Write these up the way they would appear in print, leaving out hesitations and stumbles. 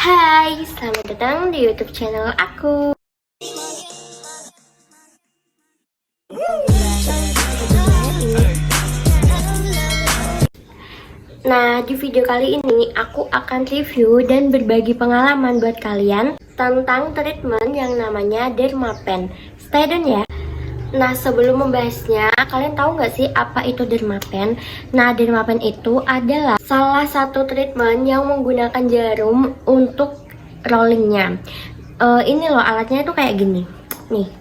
Hai, selamat datang di YouTube channel aku. Nah, di video kali ini aku akan review dan berbagi pengalaman buat kalian tentang treatment yang namanya Dermapen. Stay tune ya. Nah, sebelum membahasnya, kalian tahu nggak sih apa itu Dermapen? Nah, Dermapen itu adalah salah satu treatment yang menggunakan jarum untuk rollingnya. Ini loh alatnya itu kayak gini. Nih.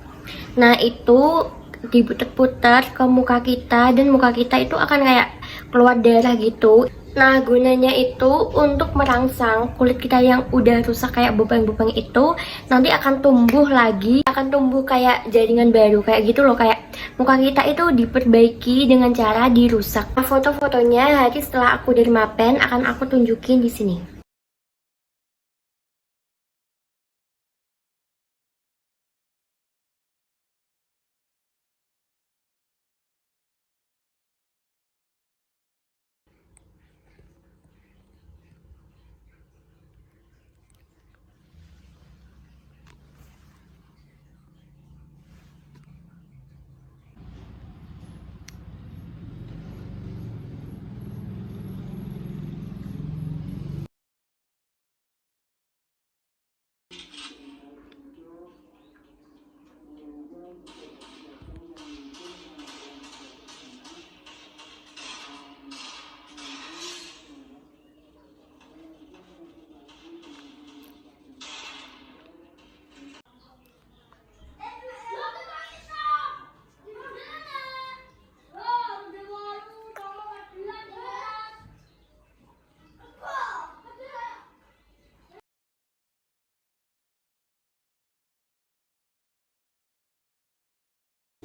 Nah, itu diputar-putar ke muka kita dan muka kita itu akan kayak keluar darah gitu. Nah, gunanya itu untuk merangsang kulit kita yang udah rusak kayak bopeng-bopeng itu nanti akan tumbuh lagi, akan tumbuh kayak jaringan baru kayak gitu loh, kayak muka kita itu diperbaiki dengan cara dirusak. Nah, foto-fotonya hari setelah aku Dermapen akan aku tunjukin di sini.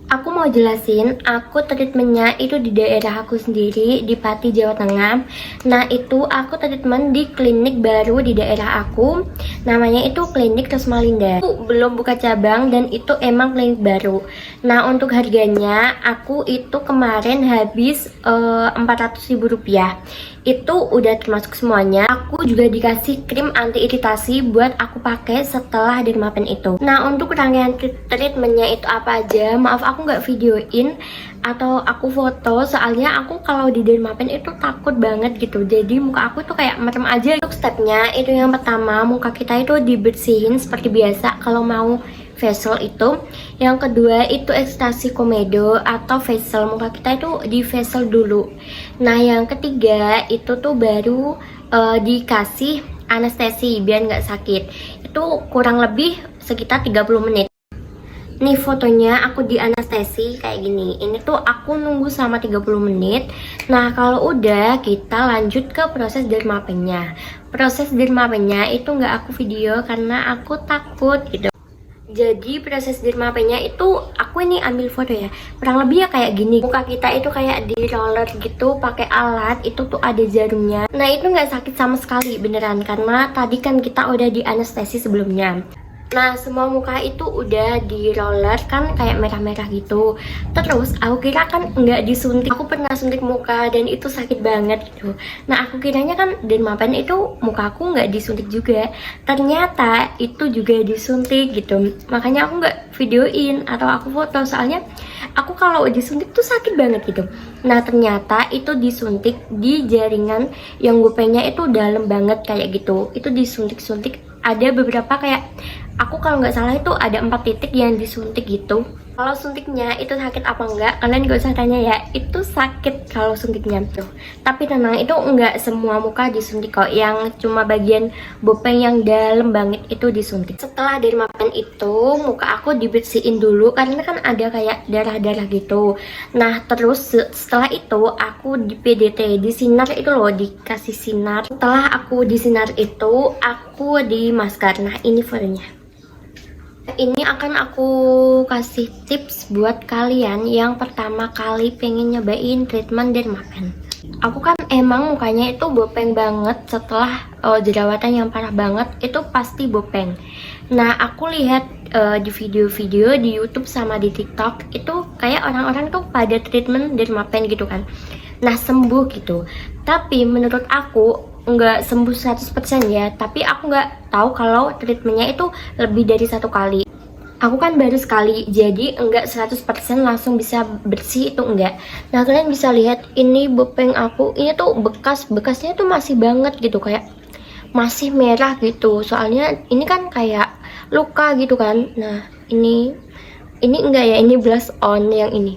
Aku mau jelasin, aku treatmentnya itu di daerah aku sendiri, di Pati, Jawa Tengah. Nah, itu aku treatment di klinik baru di daerah aku. Namanya itu Klinik Resmalinda. Aku belum buka cabang dan itu emang klinik baru. Nah, untuk harganya, aku itu kemarin habis Rp400.000. Itu udah termasuk semuanya. Aku juga dikasih krim anti iritasi buat aku pakai setelah Dermapen itu. Nah, untuk rangkaian treatmentnya itu apa aja, maaf aku nggak videoin atau aku foto, soalnya aku kalau di Dermapen itu takut banget gitu, jadi muka aku tuh kayak merem aja. Untuk stepnya itu yang pertama, muka kita itu dibersihin seperti biasa kalau mau facial itu. Yang kedua itu ekstraksi komedo atau facial, muka kita itu di facial dulu. Nah, yang ketiga itu tuh baru dikasih anestesi biar nggak sakit. Itu kurang lebih sekitar 30 menit. Nih fotonya aku di anestesi kayak gini. Ini tuh aku nunggu selama 30 menit. Nah, kalau udah kita lanjut ke proses dermapennya. Proses dermapennya itu nggak aku video karena aku takut gitu. Jadi proses dermapennya itu aku ini ambil foto ya. Kurang lebih ya kayak gini. Muka kita itu kayak di roller gitu pakai alat, itu tuh ada jarumnya. Nah, itu nggak sakit sama sekali beneran karena tadi kan kita udah di anestesi sebelumnya. Nah, semua muka itu udah di roller kan kayak merah-merah gitu. Terus aku kira kan nggak disuntik. Aku pernah suntik muka dan itu sakit banget gitu. Nah, aku kiranya kan Dermapen itu mukaku nggak disuntik juga. Ternyata itu juga disuntik gitu. Makanya aku nggak videoin atau aku foto, soalnya aku kalau disuntik tuh sakit banget gitu. Nah, ternyata itu disuntik di jaringan yang gopengnya itu dalam banget kayak gitu. Itu disuntik-suntik, ada beberapa kayak aku kalau nggak salah itu ada 4 titik yang disuntik gitu. Kalau suntiknya itu sakit apa enggak, kalian gak usah tanya ya, itu sakit kalau suntiknya tuh. Tapi tenang, itu enggak semua muka disuntik kok, yang cuma bagian bopeng yang dalam banget itu disuntik. Setelah Dermapen itu, muka aku dibersihin dulu karena kan ada kayak darah-darah gitu. Nah, terus setelah itu aku di PDT, disinar itu loh, dikasih sinar. Setelah aku disinar itu, aku di masker. Nah, ini fotonya. Ini akan aku kasih tips buat kalian yang pertama kali pengen nyobain treatment Dermapen. Aku kan emang mukanya itu bopeng banget setelah jerawatan yang parah banget, itu pasti bopeng. Nah, aku lihat di video-video di YouTube sama di TikTok itu kayak orang-orang tuh pada treatment Dermapen gitu kan. Nah, sembuh gitu. Tapi menurut aku nggak sembuh 100% ya, tapi aku nggak tahu kalau treatmentnya itu lebih dari 1 kali. Aku kan baru sekali, jadi enggak 100% langsung bisa bersih, itu enggak. Nah, kalian bisa lihat ini bopeng aku, ini tuh bekasnya tuh masih banget gitu, kayak masih merah gitu. Soalnya ini kan kayak luka gitu kan. Nah, ini enggak ya, ini blush on yang ini.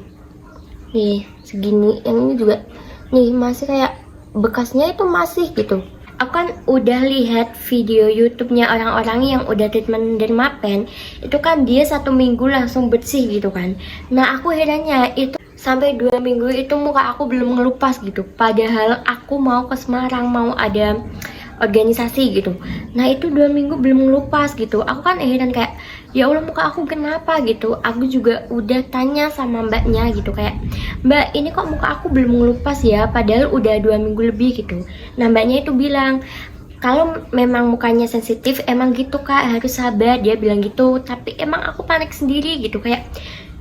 Nih, segini, yang ini juga. Nih, masih kayak bekasnya itu masih gitu. Aku kan udah lihat video YouTube-nya orang-orang yang udah treatment dermapen, itu kan dia 1 minggu langsung bersih gitu kan. Nah, aku herannya itu sampai 2 minggu itu muka aku belum ngelupas gitu. Padahal aku mau ke Semarang, mau ada organisasi gitu. Nah, itu 2 minggu belum ngelupas gitu. Aku kan heran kayak, ya Allah, muka aku kenapa gitu. Aku juga udah tanya sama mbaknya gitu, kayak, Mbak, ini kok muka aku belum ngelupas ya, padahal udah 2 minggu lebih gitu. Nah, mbaknya itu bilang, kalau memang mukanya sensitif, emang gitu Kak, harus sabar, dia bilang gitu. Tapi emang aku panik sendiri gitu, kayak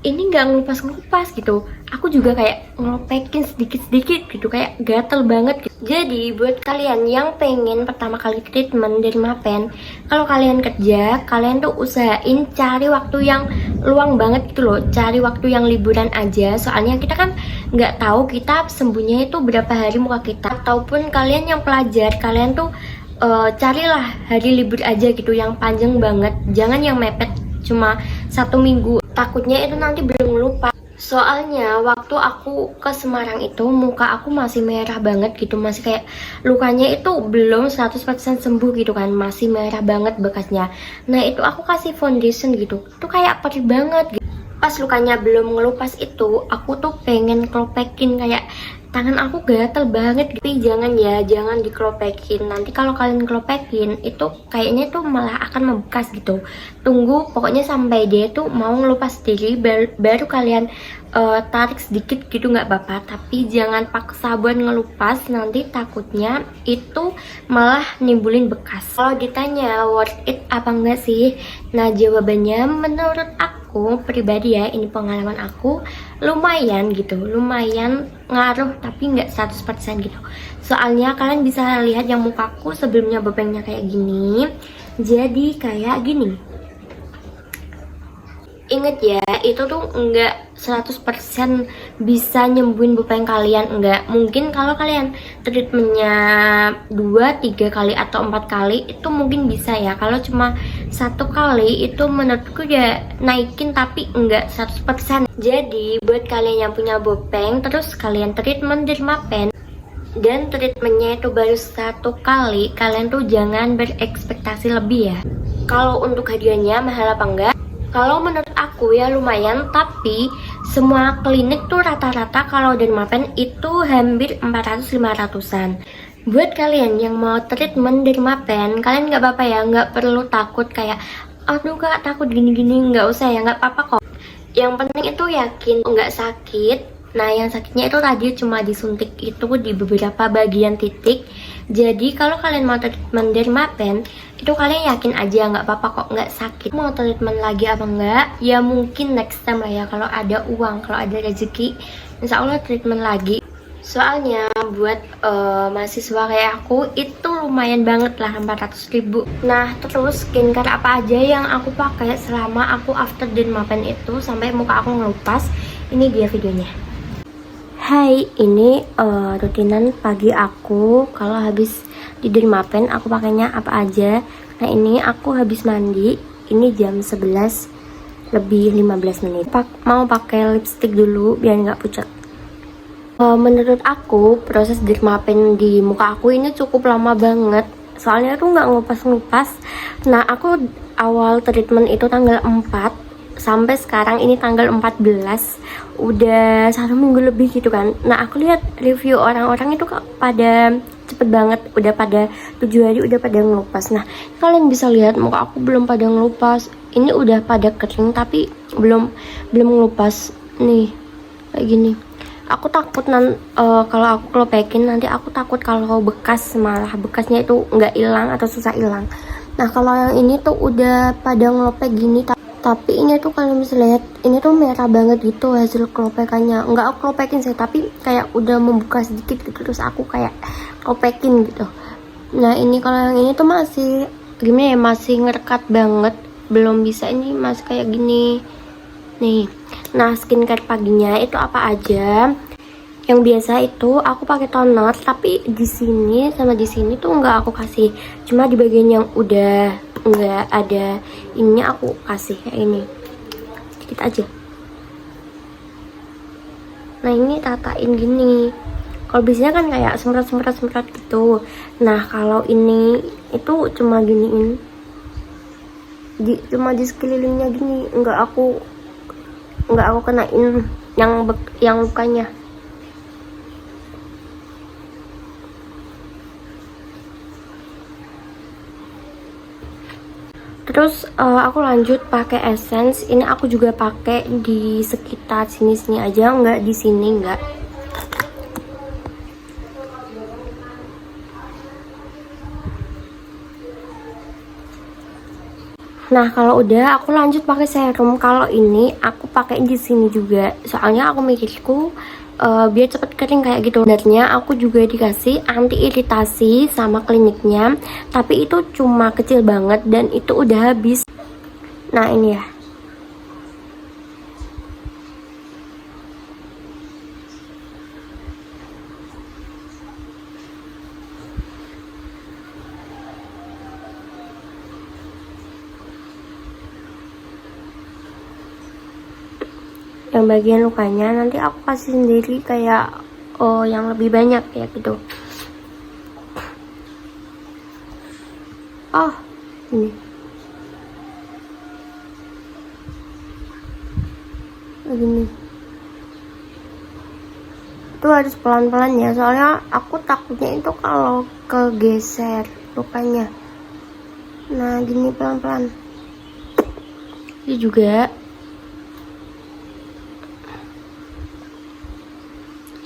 ini nggak ngelupas gitu. Aku juga kayak ngelopekin sedikit-sedikit gitu, kayak gatel banget gitu. Jadi buat kalian yang pengen pertama kali treatment dermapen, kalau kalian kerja, kalian tuh usahain cari waktu yang luang banget gitu loh, cari waktu yang liburan aja. Soalnya kita kan nggak tahu kita sembuhnya itu berapa hari muka kita. Ataupun kalian yang pelajar, kalian tuh carilah hari libur aja gitu yang panjang banget, jangan yang mepet cuma 1 minggu. Takutnya itu nanti belum lupa. Soalnya waktu aku ke Semarang itu muka aku masih merah banget gitu, masih kayak lukanya itu belum 100% sembuh gitu kan, masih merah banget bekasnya. Nah, itu aku kasih foundation gitu, itu kayak perih banget gitu. Pas lukanya belum ngelupas itu, aku tuh pengen klopekin, kayak tangan aku gatel banget gitu. Tapi jangan ya, jangan diklopekin. Nanti kalau kalian klopekin itu kayaknya tuh malah akan membekas gitu. Tunggu pokoknya sampai dia tuh mau ngelupas sendiri, baru kalian tarik sedikit gitu, nggak apa-apa. Tapi jangan paksa buat ngelupas, nanti takutnya itu malah nimbulin bekas. Kalau ditanya worth it apa enggak sih, nah jawabannya menurut aku pribadi ya, ini pengalaman aku, lumayan gitu, lumayan ngaruh, tapi nggak 100% gitu. Soalnya kalian bisa lihat yang mukaku sebelumnya bopengnya kayak gini, jadi kayak gini. Ingat ya, itu tuh nggak 100% bisa nyembuhin bopeng kalian, enggak. Mungkin kalau kalian treatmentnya 2-3 kali atau 4 kali itu mungkin bisa ya. Kalau cuma 1 kali itu menurutku ya naikin, tapi enggak 100%. Jadi buat kalian yang punya bopeng terus kalian treatment dermapen dan treatmentnya itu baru 1 kali, kalian tuh jangan berekspektasi lebih ya. Kalau untuk hadiahnya mahal apa enggak? Kalau menurut aku ya lumayan, tapi semua klinik tuh rata-rata kalau dermapen itu hampir 400-500an. Buat kalian yang mau treatment dermapen, kalian nggak apa-apa ya, nggak perlu takut kayak, aduh Kak takut gini-gini, nggak usah ya, nggak apa-apa kok. Yang penting itu yakin nggak sakit. Nah, yang sakitnya itu tadi cuma disuntik itu di beberapa bagian titik. Jadi kalau kalian mau treatment dermapen, itu kalian yakin aja nggak apa-apa kok, nggak sakit. Mau treatment lagi apa enggak? Ya mungkin next time lah ya, kalau ada uang, kalau ada rezeki, insya Allah treatment lagi. Soalnya buat mahasiswa kayak aku itu lumayan banget lah, 400.000. Nah, terus skincare apa aja yang aku pakai selama aku after dermapen itu sampai muka aku ngelupas? Ini dia videonya. Hai, ini rutinan pagi aku kalau habis di dermapen aku pakainya apa aja. Nah, ini aku habis mandi, ini jam 11 lebih 15 menit. Mau pakai lipstick dulu biar nggak pucat. Menurut aku proses dermapen di muka aku ini cukup lama banget, soalnya tuh nggak ngelupas-ngelupas. Nah, aku awal treatment itu tanggal 4 sampai sekarang ini tanggal 14, udah 1 minggu lebih gitu kan. Nah, aku lihat review orang-orang itu kok pada cepet banget, udah pada 7 hari udah pada ngelupas. Nah, kalian bisa lihat muka aku belum pada ngelupas, ini udah pada kering tapi belum ngelupas nih kayak gini. Aku takut kalau aku klopekin nanti, aku takut kalau bekas malah bekasnya itu nggak hilang atau susah hilang. Nah, kalau yang ini tuh udah pada ngelopek gini, tapi ini tuh kalian bisa lihat, ini tuh merah banget gitu hasil klopekannya. Nggak aku klopekin sih, tapi kayak udah membuka sedikit gitu, terus aku kayak klopekin gitu. Nah ini kalau yang ini tuh masih gimana ya, masih ngerekat banget, belum bisa, ini masih kayak gini nih. Nah skincare paginya itu apa aja? Yang biasa itu aku pakai toner, tapi di sini sama di sini tuh nggak aku kasih, cuma di bagian yang udah nggak ada ininya aku kasih kayak ini sedikit aja. Nah ini tatain gini. Kalau biasanya kan kayak semprot gitu. Nah kalau ini itu cuma giniin, cuma di sekelilingnya gini, nggak aku kenain yang lukanya. Terus aku lanjut pakai essence. Ini aku juga pakai di sekitar sini aja, nggak di sini, nggak. Nah kalau udah aku lanjut pakai serum. Kalau ini aku pakai di sini juga, soalnya aku mikirku biar cepet kering kayak gitu. Sebenarnya aku juga dikasih anti iritasi sama kliniknya, tapi itu cuma kecil banget dan itu udah habis. Nah ini ya. Yang bagian lukanya nanti aku kasih sendiri kayak yang lebih banyak kayak gitu. Oh ini begini, itu harus pelan-pelan ya, soalnya aku takutnya itu kalau kegeser lukanya. Nah gini pelan-pelan. Ini juga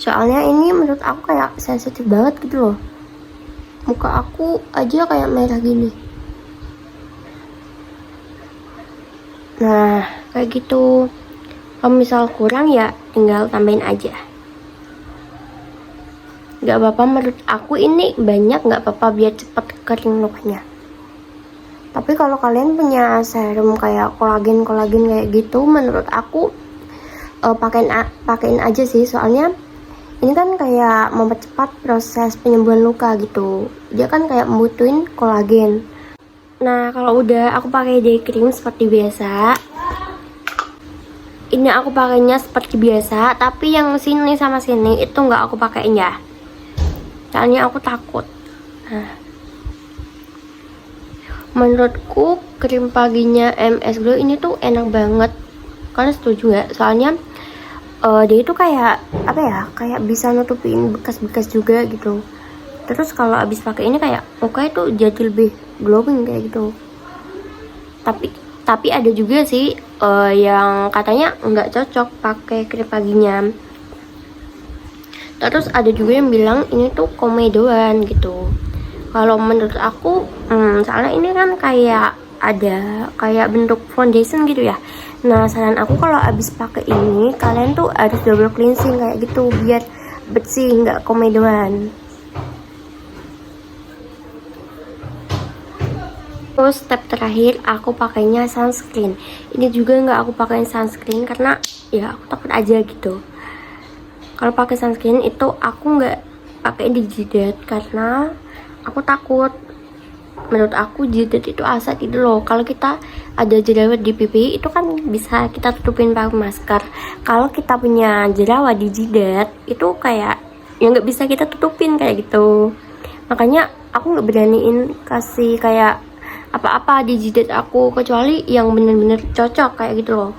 soalnya ini menurut aku kayak sensitif banget gitu loh, muka aku aja kayak merah gini. Nah kayak gitu. Kalau misal kurang ya tinggal tambahin aja, nggak apa-apa. Menurut aku ini banyak nggak apa-apa, biar cepet kering lukanya. Tapi kalau kalian punya serum kayak kolagen kayak gitu, menurut aku pakein aja sih, soalnya ini kan kayak mempercepat proses penyembuhan luka gitu. Dia kan kayak membutuhin kolagen. Nah kalau udah aku pakai day cream seperti biasa. Ini aku pakainya seperti biasa, tapi yang sini sama sini itu nggak aku pakein ya, soalnya aku takut. Nah, menurutku krim paginya MS Glow ini tuh enak banget. Kalian setuju nggak? Soalnya dia itu kayak apa ya, kayak bisa nutupin bekas-bekas juga gitu. Terus kalau abis pakai ini kayak muka itu jadi lebih glowing kayak gitu. Tapi ada juga sih yang katanya nggak cocok pakai krim paginya. Terus ada juga yang bilang ini tuh komedoan gitu. Kalau menurut aku soalnya ini kan kayak ada kayak bentuk foundation gitu ya. Nah saran aku kalau abis pakai ini kalian tuh harus double cleansing kayak gitu, biar bersih, nggak komedoan. Terus step terakhir aku pakainya sunscreen. Ini juga nggak aku pakai sunscreen karena ya aku takut aja gitu. Kalau pakai sunscreen itu aku nggak pakai di jidat karena aku takut. Menurut aku jidat itu asat gitu loh. Kalau kita ada jerawat di pipi itu kan bisa kita tutupin pakai masker. Kalau kita punya jerawat di jidat itu kayak ya nggak bisa kita tutupin kayak gitu. Makanya aku nggak beraniin kasih kayak apa-apa di jidat aku, kecuali yang bener-bener cocok kayak gitu loh.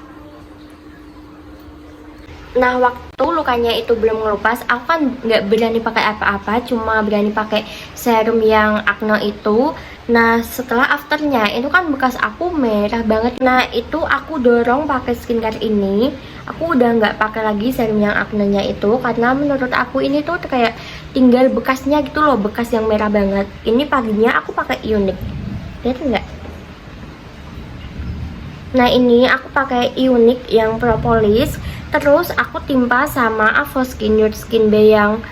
Nah waktu lukanya itu belum ngelupas, aku kan nggak berani pakai apa-apa, cuma berani pakai serum yang acne itu. Nah setelah afternya itu kan bekas aku merah banget. Nah itu aku dorong pakai skincare ini. Aku udah nggak pakai lagi serum yang acne-nya itu karena menurut aku ini tuh kayak tinggal bekasnya gitu loh, bekas yang merah banget. Ini paginya aku pakai Ionic, lihat nggak? Nah ini aku pakai Ionic yang propolis. Terus aku timpa sama Avoskin Nude Skin Bay yang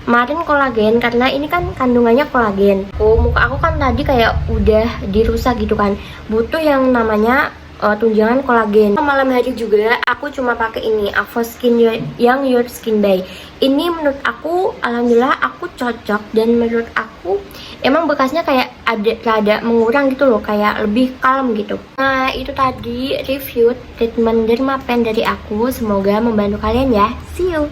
Kemarin kolagen, karena ini kan kandungannya kolagen. Muka aku kan tadi kayak udah dirusak gitu kan, butuh yang namanya tunjangan kolagen. Malam hari juga aku cuma pakai ini Avoskin yang Your Skin By. Ini menurut aku alhamdulillah aku cocok, dan menurut aku emang bekasnya kayak ada mengurang gitu loh, kayak lebih kalem gitu. Nah, itu tadi review treatment dermapen dari aku, semoga membantu kalian ya. See you.